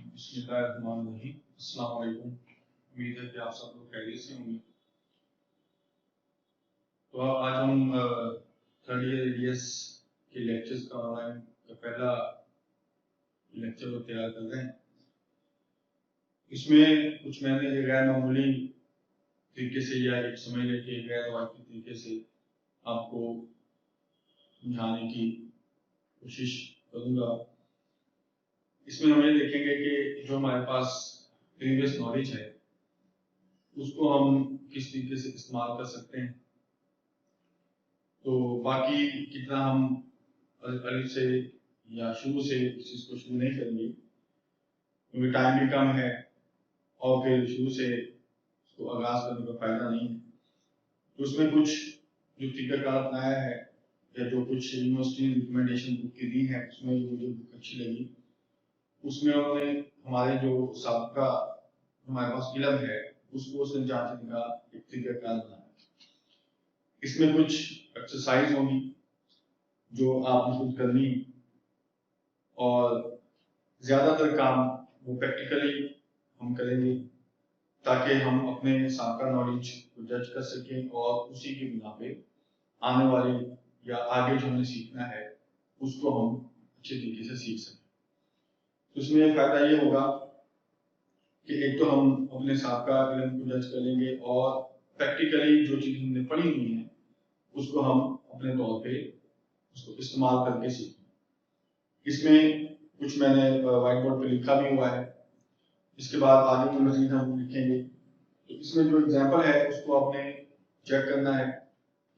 बिस्मिल्लाहिर्रहमानिर्रहीम। अस्सलाम वालेकुम। उम्मीद है कि आप सब लोग खैरियत से होंगे। तो आज हम थर्ड ईयर एडीएस के लेक्चर्स का ऑनलाइन का पहला लेक्चर तैयार कर रहे हैं। इसमें कुछ मैंने गैर मामूली तरीके से या एक समझ लेके गैर वाकई तरीके से आपको समझाने की कोशिश करूँगा। इसमें हम ये देखेंगे कि जो हमारे पास प्रीवियस नॉलेज है उसको हम किस तरीके से इस्तेमाल कर सकते हैं। तो बाकी कितना हम अलिफ से या शुरू से इस चीज़ को शुरू नहीं करेंगे क्योंकि टाइम भी कम है और फिर शुरू से इसको आगाज़ करने का फायदा नहीं है। तो उसमें कुछ जो तरीकाकार अपनाया है या जो कुछ यूनिवर्सिटी ने रिकमेंडेशन बुक की दी है उसमें मुझे बुक अच्छी लगी। उसमें उन्होंने हमारे जो सबका हमारे पास इल्म है उसको जांचने का एक तरीकाकार बनाया। इसमें कुछ एक्सरसाइज होंगी जो आपने खुद करनी है और ज़्यादातर काम वो प्रैक्टिकली हम करेंगे ताकि हम अपने साबका नॉलेज को जज कर सकें और उसी की बिना पे आने वाली या आगे जो हमें सीखना है उसको हम अच्छे तरीके से सीख सकें। तो इसमें फ़ायदा ये होगा कि एक तो हम अपने साबका इल्म को जज कर लेंगे और प्रैक्टिकली जो चीज़ हमने पढ़ी हुई है उसको हम अपने तौर पे उसको इस्तेमाल करके सीखें। इसमें कुछ मैंने व्हाइट बोर्ड पे लिखा भी हुआ है। इसके बाद आगे की मजीद हम लिखेंगे। तो इसमें जो एग्जाम्पल है उसको आपने चेक करना है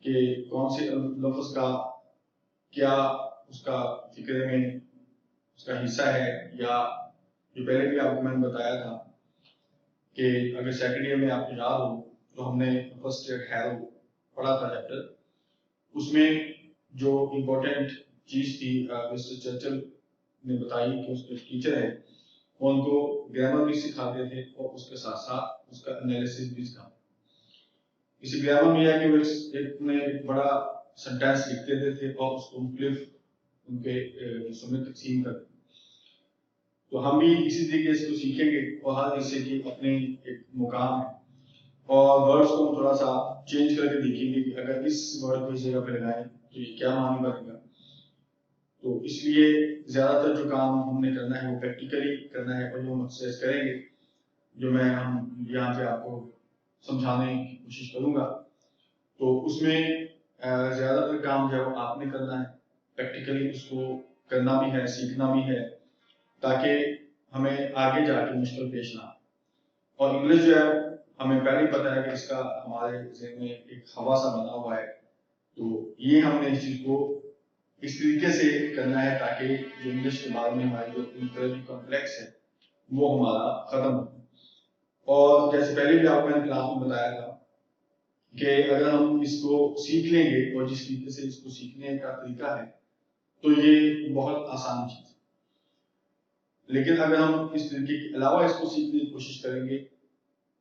कि कौन से लफ्ज़ का क्या उसका फिक्र में उसका हिस्सा है, या जो पहले भी आपको मैंने बताया था कि अगर सेकंड ईयर में आपको याद हो तो हमने फर्स्ट ईयर हैरो पढ़ा था चैप्टर। उसमें जो इम्पोर्टेंट चीज़ थी मिस्टर चर्चिल ने बताई कि उसके टीचर है वो उनको ग्रामर भी सिखाते थे और उसके साथ साथ उसका एनालिसिस भी सिखाते। इसी ग्रामर में यह कि एक बड़ा सेंटेंस लिख देते थे और उसको मुख्तलिफ उनके हिस्सों में तकसीम करते। तो हम भी इसी तरीके से सीखेंगे और हर हिस्से की अपनी एक मुकाम है और वर्ड्स को हम थोड़ा सा चेंज करके देखेंगे कि अगर इस वर्ड को इस जगह पर लगाएं तो ये क्या मानी बनेगा। तो इसलिए ज़्यादातर जो काम हमने करना है वो प्रैक्टिकली करना है और जो हम एक्सरसाइज करेंगे जो मैं हम यहाँ पे आपको समझाने की कोशिश करूँगा तो उसमें ज़्यादातर काम जो है आपने करना है, प्रैक्टिकली उसको करना भी है, सीखना भी है ताकि हमें आगे जाके मुश्किल पेश ना। और इंग्लिश जो है हमें पहले ही पता है कि इसका हमारे ज़हन में एक हवा सा बना हुआ है। तो ये हमने इस चीज़ को इस तरीके से करना है ताकि जो इंग्लिश के बारे में हमारी जो इंक्रेडिबली कॉम्प्लेक्स है वो हमारा ख़त्म हो। और जैसे पहले भी आपको मैंने क्लास में बताया था कि अगर हम इसको सीख लेंगे और जिस तरीके से इसको सीखने का तरीका है तो ये बहुत आसान चीज़ है। लेकिन अगर हम इस तरीके के अलावा इसको सीखने की कोशिश करेंगे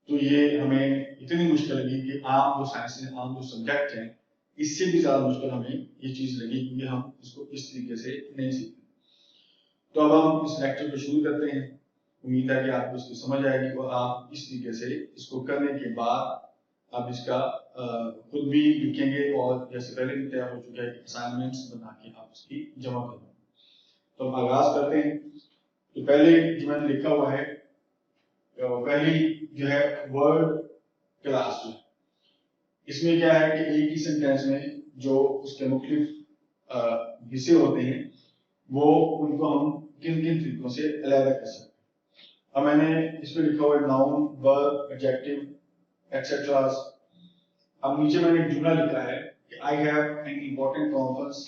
तो ये हमें इतनी मुश्किल लगी कि आम जो साइंस है, आम जो सब्जेक्ट है इससे भी ज़्यादा मुश्किल हमें ये चीज़ लगी क्योंकि हम इसको इस तरीके से नहीं सीखते। तो अब हम इस लेक्चर को शुरू करते हैं। उम्मीद है कि आपको इसकी समझ आएगी और आप इस तरीके से इसको करने के बाद आप इसका खुद भी लिखेंगे और जैसे पहले भी तैयार हो चुका है असाइनमेंट्स बना के आप इसकी जमा करेंगे। तो हम आगाज करते हैं। तो पहले जो मैंने लिखा हुआ है पहली जो है वर्ड क्लास में, इसमें क्या है कि एक ही सेंटेंस में जो उसके मुख्तलिफ हिस्से होते हैं वो उनको हम किन किन तरीकों से अलग कर सकते हैं। अब मैंने इसमें लिखा हुआ है नाउन, वर्ब, एडजेक्टिव एक्सेट्रा। अब नीचे मैंने एक जुमला लिखा है कि I have an important conference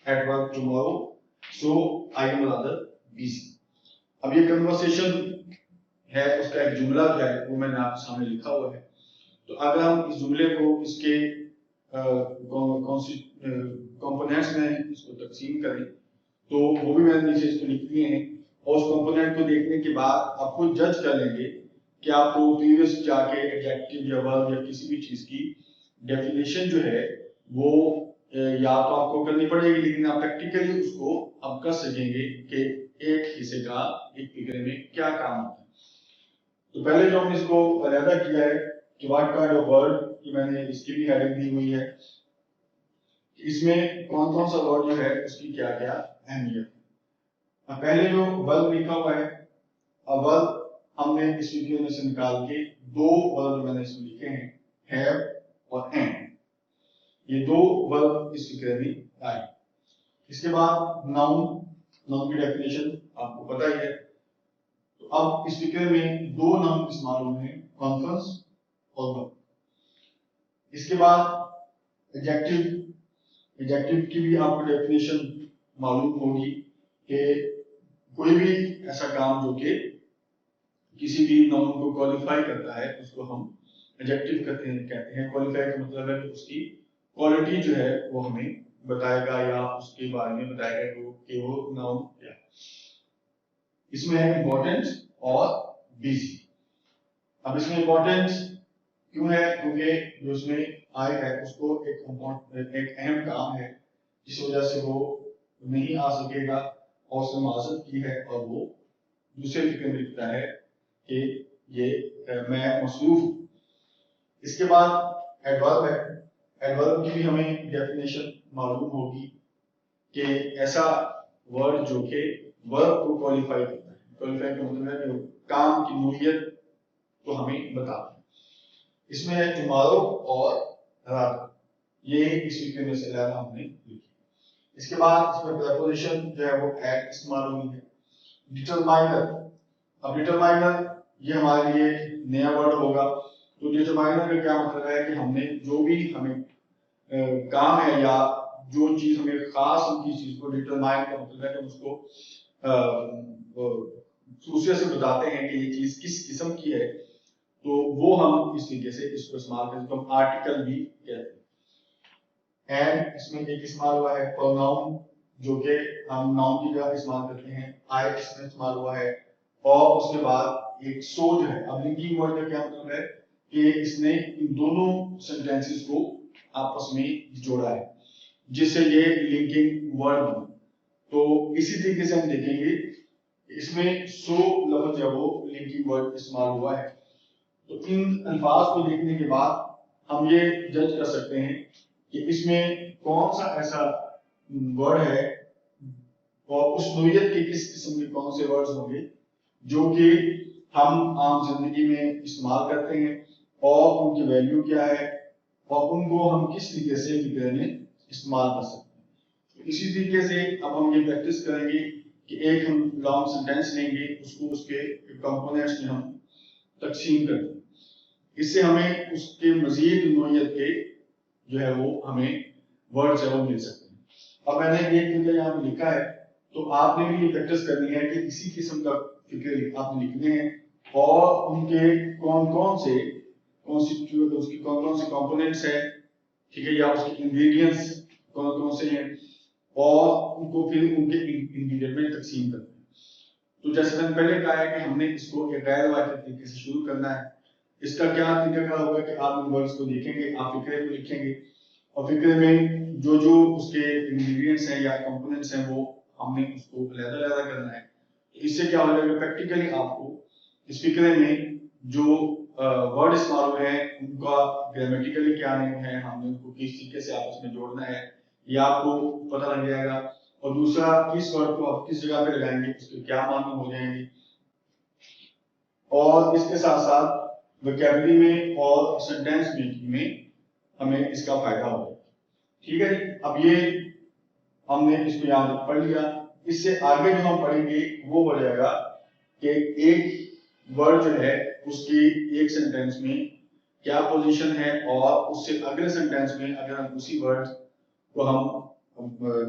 eight work tomorrow so I am rather busy. अब ये कन्वर्सेशन है, उसका एक जुमला जो है वो मैंने आपके सामने लिखा हुआ है। तो अगर हम इस जुमले को इसके कंपोनेंट्स में इसको तकसीम करें तो वो भी मैंने नीचे इसको लिख दिए हैं और उस कंपोनेंट को देखने के बाद आप खुद जज कर लेंगे कि आपको प्रीवियस जाके एडजेक्टिव या वर्ब या किसी भी चीज की डेफिनेशन जो है वो या तो आपको करनी पड़ेगी लेकिन आप प्रैक्टिकली उसको आप कर सकेंगे कि एक हिस्से का एक फिगर में क्या काम होता है। तो पहले जो हमने इसको अलग किया है कि व्हाट काइंड ऑफ वर्ड, कि मैंने इसकी भी हेडिंग दी हुई है, इसमें कौन कौन सा वर्ड जो है उसकी क्या क्या अहमियत है। पहले जो वर्ब लिखा हुआ है, अब वर्ब हमने इस वीडियो में से निकाल के दो वर्ब मैंने इसमें लिखे हैं, हैव और एम। ये दो वर्ब इस फिगर में आए। इसके बाद नाउन, नाउन की डेफिनेशन आपको पता ही है। तो अब इस फिगर में दो नाउन इस्तेमाल हुए हैं, कॉन्फ्रेंस और वर्ब। इसके बाद एडजेक्टिव, एडजेक्टिव की भी आपको डेफिनेशन मालूम होगी कि कोई भी ऐसा काम जो कि किसी भी नाउन को क्वालिफाई करता है उसको हम एडजेक्टिव कहते हैं। क्वालिफाई का मतलब है कि उसकी क्वालिटी जो है वो हमें बताएगा या उसके बारे में बताएगा कि वो नाउन क्या है। इसमें है इम्पोर्टेंट और बिजी। अब इसमें इम्पोर्टेंट क्यों है? क्योंकि जो इसमें आए है उसको एक अहम काम है जिस वजह से वो नहीं आ सकेगा और उसने माजरत की है और वो दूसरे फिक्र में लिखता है कि ये मैं मसरूफ हूं। इसके बाद एडवर्ब है। एडवर्ब की भी हमें डेफिनेशन मालूम होगी कि ऐसा वर्ड जो कि वर्ब को क्वालिफाई करता है। क्वालिफाई का मतलब है कि काम की नोयत को हमें बताता है। इसमें है टुमारो और रात, ये इस फिक्र में से लाना हमने लिखी। इसके बाद इसमें प्रीपोजिशन जो है वो एट इस्तेमाल हुई है। डिटरमाइनर, अब डिटरमाइनर ये हमारे लिए नया वर्ड होगा। तो डिटरमाइनर का क्या मतलब है कि हमने जो भी हमें काम है या जो चीज हमें खास हम किसी चीज को डिटरमाइन का मतलब है कि उसको दूसरे से बताते हैं कि ये चीज किस किस्म की है। तो वो हम इस तरीके से इसको इस्तेमाल करते हैं, तो हम आर्टिकल भी कहते हैं। एंड इसमें एक इस्तेमाल हुआ है प्रोनाउन, जो कि हम नाउन की जगह इस्तेमाल करते हैं। आई इसमें इस्तेमाल हुआ है और उसके बाद एक सो जो है। अब लिंकिंग वर्ड का क्या मतलब है कि इसने इन दोनों सेंटेंसेस को आपस में जोड़ा है जिससे ये लिंकिंग वर्ड बना। तो इसी तरीके से हम देखेंगे इसमें सो लफ्ज है वो लिंकिंग वर्ड इस्तेमाल हुआ है। तो इन अल्फाज को देखने के बाद हम ये जज कर सकते हैं कि इसमें कौन सा ऐसा वर्ड है और उस नोयत के किस किस्म के कौन से वर्ड्स होंगे जो कि हम आम जिंदगी में इस्तेमाल करते हैं और उनकी वैल्यू क्या है और उनको हम किस तरीके से फिक्र में इस्तेमाल कर सकते हैं। तो इसी तरीके से अब हम ये प्रैक्टिस करेंगे कि एक हम लॉन्ग सेंटेंस लेंगे, उसको उसके कंपोनेंट्स में हम तकसीम करते हैं। इससे हमें उसके मजीद नोयत के जो है वो हमें वर्ड्स है वो मिल सकते हैं। अब मैंने एक फिगर यहाँ पे लिखा है, तो आपने भी ये प्रैक्टिस करनी है कि इसी किस्म का फिगर आपने लिखने हैं और उनके कौन कौन से कॉन्स्टिट्यूट, उसकी कौन कौन से कंपोनेंट्स है, ठीक है, या उसके इंग्रेडिएंट्स कौन कौन से हैं और उनको फिर उनके इंग्रेडिएंट में तकसीम करते हैं। तो जैसे मैंने पहले कहा है कि हमने इसको एक गैर वाक़ई तरीके से शुरू करना है। इसका क्या तरीका होगा कि आप इन वर्ड्स को देखेंगे, आप फिक्रे को लिखेंगे और फिक्रे में जो जो उसके इंग्रेडिएंट्स हैं या कंपोनेंट्स हैं वो हमने उसको अलग-अलग करना है। इससे क्या हो जाएगा, प्रैक्टिकली आपको इस फिक्रे में जो वर्ड इस्तेमाल हुए हैं उनका ग्रामेटिकली क्या नेम है, हमने उनको किस तरीके से आपस में जोड़ना है, ये आपको पता लग जाएगा। और दूसरा, किस वर्ड को आप किस जगह पे लगाएंगे, उसके क्या माने हो जाएंगे। और इसके साथ साथ वोकैबुलरी में और सेंटेंस मेकिंग में हमें इसका फायदा होगा। ठीक है जी, अब ये हमने इसको याद पढ़ लिया। इससे आगे जो हम पढ़ेंगे वो हो जाएगा कि एक वर्ड जो है उसकी एक सेंटेंस में क्या पोजीशन है और उससे अगले सेंटेंस में अगर हम उसी वर्ड को हम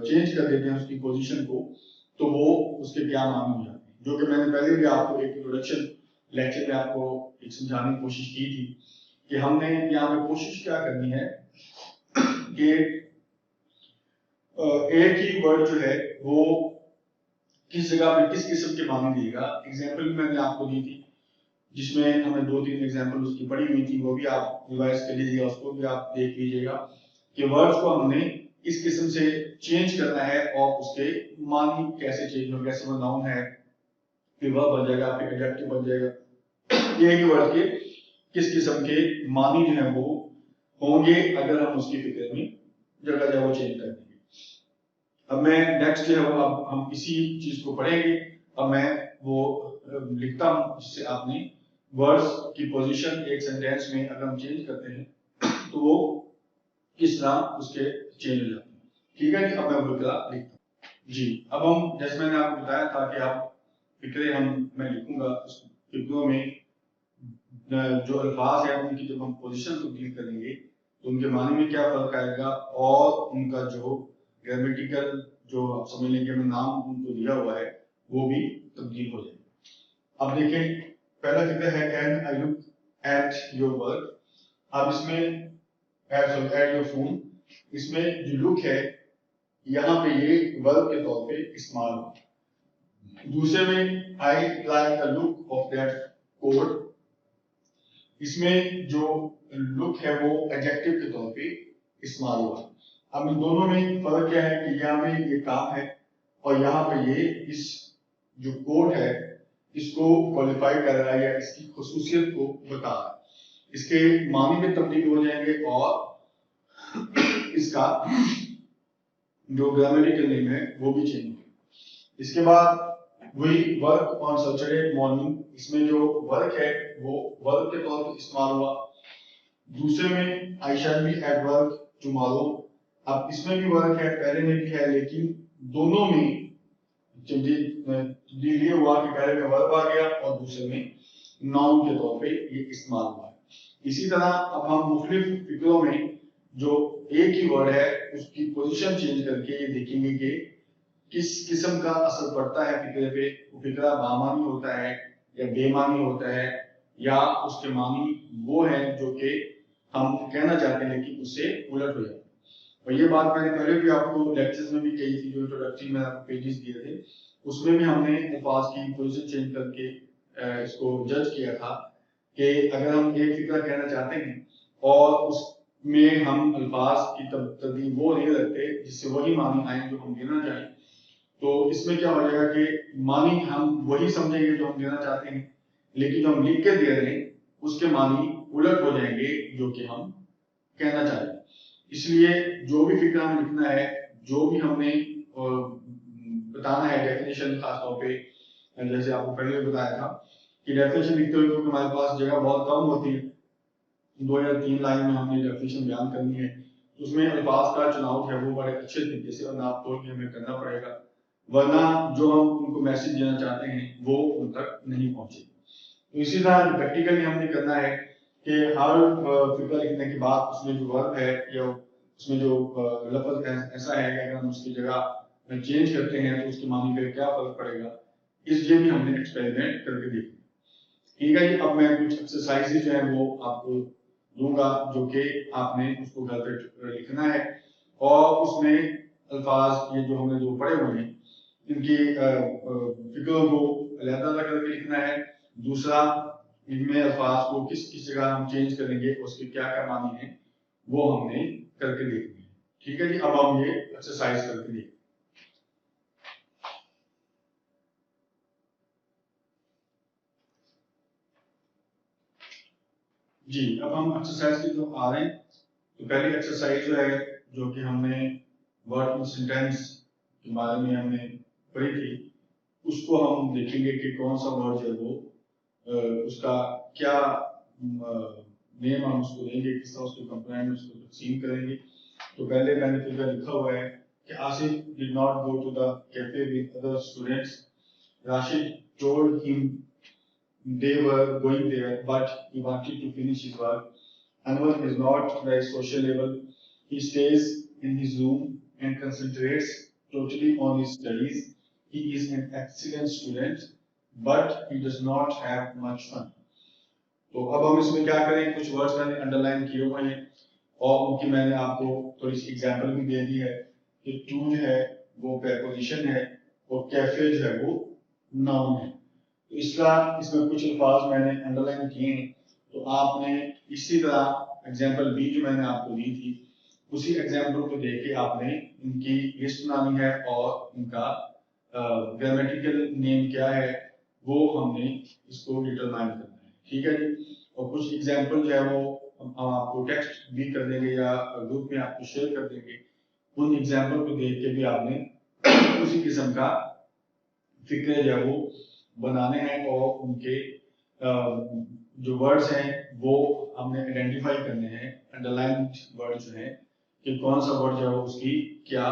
चेंज कर देते हैं उसकी पोजीशन को, तो वो उसके क्या माने हो जाते हैं, जो कि मैंने पहले भी आपको एक इंट्रोडक्शन लेक्चर में आपको एक समझाने की कोशिश की थी कि हमने यहाँ पे कोशिश क्या करनी है कि एक ही वर्ड जो है वो किस जगह पे किस किस्म के माने देगा। एग्जाम्पल भी मैंने आपको दी थी जिसमें हमने 2-3 एग्जाम्पल उसकी पढ़ी हुई थी, वो भी आप रिवाइज कर लीजिएगा, उसको भी आप देख लीजिएगा कि वर्ड्स को हमने इस किस्म से चेंज करना है और उसके मानी कैसे चेंज हो, कैसे वो नाउन है फिर वह बन जाएगा, फिर एडजेक्टिव बन जाएगा। ये वर्ड के किस किस्म के मानी जो है वो होंगे अगर हम उसकी फिक्र में जगह जगह चेंज कर देंगे। अब मैं नेक्स्ट जो है वो अब हम इसी चीज को पढ़ेंगे। अब मैं वो लिखता हूं जिससे आपने वर्ड्स की पोजीशन एक सेंटेंस में अगर हम चेंज करते हैं तो वो किस तरह उसके चेंज हो जाते हैं। ठीक है जी, अब मैं वो लिखता हूँ जी। अब हम जैसे मैंने आपको बताया था कि आप फिक्रे मैं लिखूंगा उस फिक्रों में जो अल्फाज है उनकी जब हम पोजीशन तब्दील करेंगे तो उनके माने में क्या फर्क आएगा और उनका जो ग्रामेटिकल जो आप समझ लेंगे हमें नाम उनको दिया हुआ है वो भी तब्दील हो जाएगा। अब देखें पहला फिक्र है can I look at your work. अब इसमें एट योर फोन, इसमें जो लुक है यहाँ पे ये वर्ब के तौर पे इस्तेमाल होगा। दूसरे में I like the look of that coat, इसमें जो लुक है वो एडजेक्टिव के तौर पे इस्तेमाल हुआ। अब इन दोनों में फर्क क्या है कि यहाँ पे ये काम है और यहाँ पे ये इस जो कोट है इसको क्वालिफाई कर रहा है या इसकी खुसूसियत को बता रहा है। इसके मानी में तब्दील हो जाएंगे और इसका जो ग्रामेटिकल नेम है वो भी चेंज होगा। इसके बाद वही वर्क ऑन सैटरडे मॉर्निंग, इसमें जो वर्क है वो वर्क के तौर पर इस्तेमाल हुआ। दूसरे में I shall be at work tomorrow, अब इसमें भी वर्क है पहले में भी है लेकिन दोनों में तब्दील ये हुआ कि पहले में वर्ब आ गया और दूसरे में नाउन के तौर पे ये इस्तेमाल हुआ है। इसी तरह अब हम मुख्तलिफ फिक्रों में जो एक ही वर्ड है उसकी पोजीशन चेंज करके ये देखेंगे कि किस किस्म का असर पड़ता है फिक्रे पे। वो फिक्रा बामानी होता है या बेमानी होता है या उसके मानी वो है जो कि हम कहना चाहते हैं लेकिन उससे उलट हो जाता है। और ये बात मैंने पहले भी आपको लेक्चर्स में भी कही थी, जो इंट्रोडक्टरी में आपको पेजेस दिए थे उसमें भी हमने अल्फाज की पोजीशन चेंज करके इसको जज किया था कि अगर हम एक फिक्रा कहना चाहते हैं और उसमें हम अल्फाज की तब्दील वो नहीं रखते जिससे वही मानी आए जो हम देना चाहें तो इसमें क्या हो जाएगा कि मानी हम वही समझेंगे जो हम देना चाहते हैं लेकिन जो हम लिख के दे रहे हैं उसके मानी उलट हो जाएंगे जो कि हम कहना चाहते हैं। इसलिए जो भी फिक्र हमें लिखना है, जो भी हमने बताना है डेफिनेशन, खासतौर पे जैसे आपको पहले भी बताया था कि डेफिनेशन लिखते हुए क्योंकि हमारे पास जगह बहुत कम होती है, 2 या 3 लाइन में हमने डेफिनेशन बयान करनी है तो उसमें अल्फाज का चुनाव है वो बड़े अच्छे तरीके से और नाप तोल के हमें करना पड़ेगा, वरना जो हम उनको मैसेज देना चाहते हैं वो उन तक नहीं पहुंचे। तो इसी तरह प्रैक्टिकली हमने करना है कि हर फिक्र लिखने के बाद उसमें जो वर्ब है या उसमें जो लफ्ज ऐसा है कि अगर हम उसकी जगह चेंज करते हैं तो उसके मानी पे क्या फर्क पड़ेगा, इसलिए भी हमने एक्सपेरिमेंट करके देखा। ठीक है जी, अब मैं कुछ एक्सरसाइजेज जो है वो आपको दूंगा जो कि आपने उसको घर पे लिखना है और उसमें अल्फाज ये जो हमने जो पढ़े हुए हैं इनकी फिक्रों को अलग-अलग करके लिखना है। दूसरा इनमें अल्फाज को किस किस जगह हम चेंज करेंगे उसके क्या क्या मानी है वो हमने करके देखनी है। ठीक है जी, अब हम ये एक्सरसाइज करके देखते हैं। जी, अब हम एक्सरसाइज की तरफ आ रहे हैं। तो पहली एक्सरसाइज जो है जो कि हमने वर्ड इन सेंटेंस के बारे में हमने पढ़ी थी उसको हम देखेंगे कि कौन सा वर्ड जो है वो उसका क्या नेम हम उसको देंगे, किस तरह उसके कंपोनेंट में उसको तकसीम करेंगे। तो पहले मैंने फिगर लिखा हुआ है कि Asif did not go to the cafe with other students, Rashid told him they were going there but he wanted to finish his work. Anwar is not very sociable, he stays in his room and concentrates totally on his studies. He is an excellent student but he does not have much fun. तो अब हम इसमें क्या करें, कुछ words मैंने underline किए हुए हैं और उनकी मैंने आपको थोड़ी सी एग्जांपल भी दे दी है कि टू जो है वो प्रेपोजिशन है और कैफे जो है वो नाउन है। तो इसमें कुछ अल्फाज मैंने अंडरलाइन किए हैं तो आपने इसी तरह एग्जांपल बी जो मैंने आपको दी थी उसी एग्जाम्पल को देख के आपने इनकी लिस्ट बनानी है और इनका ग्रामेटिकल नेम क्या है वो हमने इसको डिटरमाइन करना है, ठीक है जी। और कुछ एग्जाम्पल जो है वो हम आपको टेक्स्ट भी कर देंगे या ग्रुप में आपको शेयर कर देंगे। उन एग्जाम्पल को देख के भी आपने उसी किस्म का फिक्र जो है वो बनाने हैं और उनके जो वर्ड्स हैं वो हमने आइडेंटिफाई करने हैं, अंडरलाइंड वर्ड जो है कि कौन सा वर्ड जो है उसकी क्या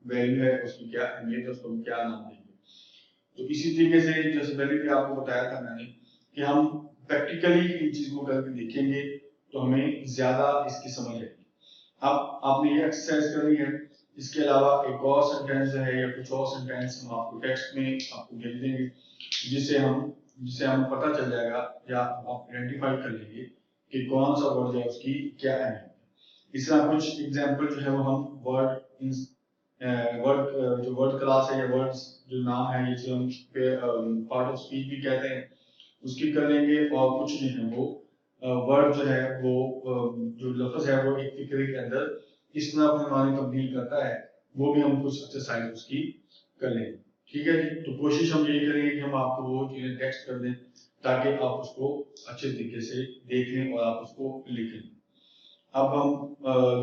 वैल्यू है, उसकी क्या अहमियत है, उसको क्या नाम देंगे। तो इसी तरीके से जैसे पहले भी आपको बताया था मैंने कि हम प्रैक्टिकली इन चीज को करके देखेंगे तो हमें ज्यादा इसकी समझ आएगी। अब आपने ये एक्सरसाइज करनी है। इसके अलावा एक और सेंटेंस है या कुछ और सेंटेंस हम आपको टेक्स्ट में आपको भेज देंगे जिससे हम पता चल जाएगा या आप आइडेंटिफाई कर लेंगे कि कौन सा वर्ड है उसकी क्या अहमियत है। इस तरह कुछ एग्जांपल जो है वो हम वर्ड जो वर्ड क्लास है या वर्ड्स जो नाम है जिसे हम पार्ट ऑफ स्पीच भी कहते हैं उसकी कर लेंगे। और कुछ जो है वो वर्ड जो है वो जो लफ्ज है वो एक फिक्रे के अंदर इस तरह अपने माने तब्दील करता है, वो भी हम कुछ एक्सरसाइज उसकी कर लेंगे, ठीक है जी। तो कोशिश हम यही करेंगे कि हम आपको वो चीजें टेक्स्ट कर दें ताकि आप उसको अच्छे तरीके से देख लें और आप उसको लिख लें। अब हम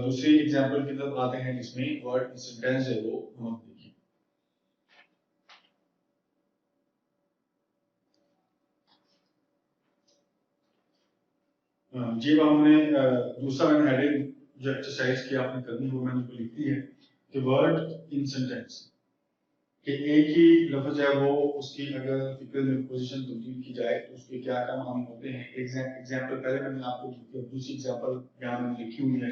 दूसरे एग्जाम्पल की तरफ आते हैं जिसमें वर्ड सेंटेंस है वो हम देखिए। जी हमने दूसरा मैंने हेडिंग जो एक्सरसाइज की आपने करनी वो मैंने लिख दी है कि वर्ड इन सेंटेंस कि एक ही लफ्ज है वो उसकी अगर फिक्र में पोजीशन तब्दील की जाए तो उसके क्या क्या मामले होते हैं। एग्जाम्पल पहले मैंने आपको दूसरी एग्जाम्पल यहाँ मैंने लिखी हुई है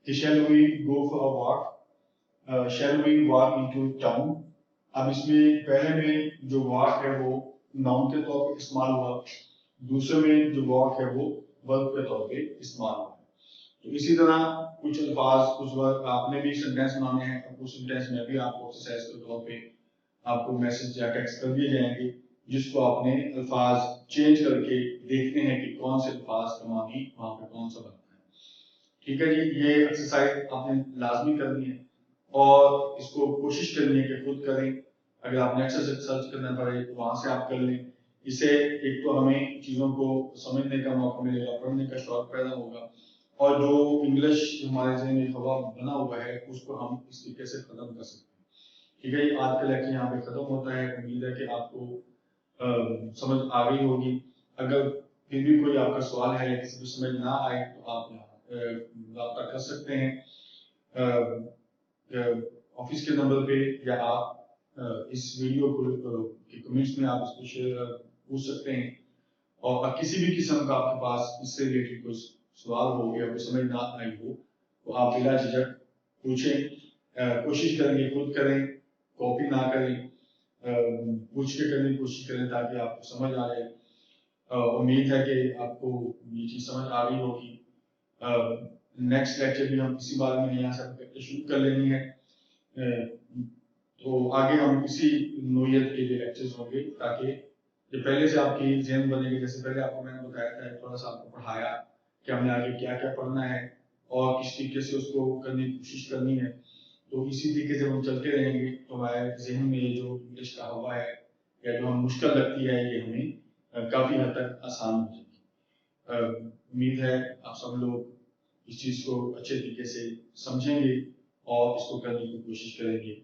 कि shall we go for a walk, shall we walk into town. अब इसमें पहले में जो वॉक है वो नाउन के तौर पर इस्तेमाल हुआ, दूसरे में जो वॉक है वो वर्ब के तौर पे इस्तेमाल हुआ। तो इसी तरह कुछ अल्फाज कुछ वर्ड आपने भी सेंटेंस बनाने हैं और कुछ सेंटेंस में भी आपको एक्सरसाइज के तौर पे आपको मैसेज या टेक्स्ट कर दिए जाएंगे जिसको आपने अल्फाज चेंज करके देखते हैं कि कौन से अल्फाज का मानी वहां पे कौन सा बनता है, ठीक है जी। ये एक्सरसाइज आपने लाजमी करनी है और इसको कोशिश करनी है कि खुद करें। अगर आप नेट से सर्च करना पड़े तो वहां से आप कर लें। इससे एक तो हमें चीजों को समझने का मौका मिलेगा, पढ़ने का शौक पैदा होगा और जो इंग्लिश हमारे जहन में हवा बना हुआ है उसको हम इस तरीके से खत्म कर सकते हैं, ठीक है। आज का लेक्चर यहाँ पे खत्म होता है। उम्मीद है कि आपको समझ आ गई होगी। अगर फिर भी कोई आपका सवाल है या किसी को समझ ना आए तो आप रब्ता कर सकते हैं ऑफिस के नंबर पे या आप इस वीडियो को के कमेंट्स में आप इसको शेयर पूछ सकते हैं। और किसी भी किस्म का आपके पास इससे रिलेटेड कोई सवाल हो या कोई समझ ना आई हो तो आप बिला झिझक पूछें। कोशिश करेंगे खुद करें, कॉपी ना करें, पूछ के करने की कोशिश करें ताकि आपको समझ आ जाए। उम्मीद है कि आपको ये चीज समझ आ रही होगी। नेक्स्ट लेक्चर भी हम इसी बारे में यहाँ से प्रैक्टिस शुरू कर लेनी है। तो आगे हम इसी नोयत के लिए लेक्चर्स होंगे ताकि जो पहले से आपकी जहन बनेगी। जैसे पहले आपको मैंने बताया था, थोड़ा सा आपको पढ़ाया कि हमने आगे क्या क्या पढ़ना है और किस तरीके से उसको करने की कोशिश करनी है। तो इसी तरीके से हम चलते रहेंगे तो हमारे जहन में ये जो इंग्लिश का हवा है या जो हम मुश्किल लगती है ये हमें काफी हद तक आसान हो जाएगी। उम्मीद है आप सब लोग इस चीज को अच्छे तरीके से समझेंगे और इसको करने की कोशिश करेंगे।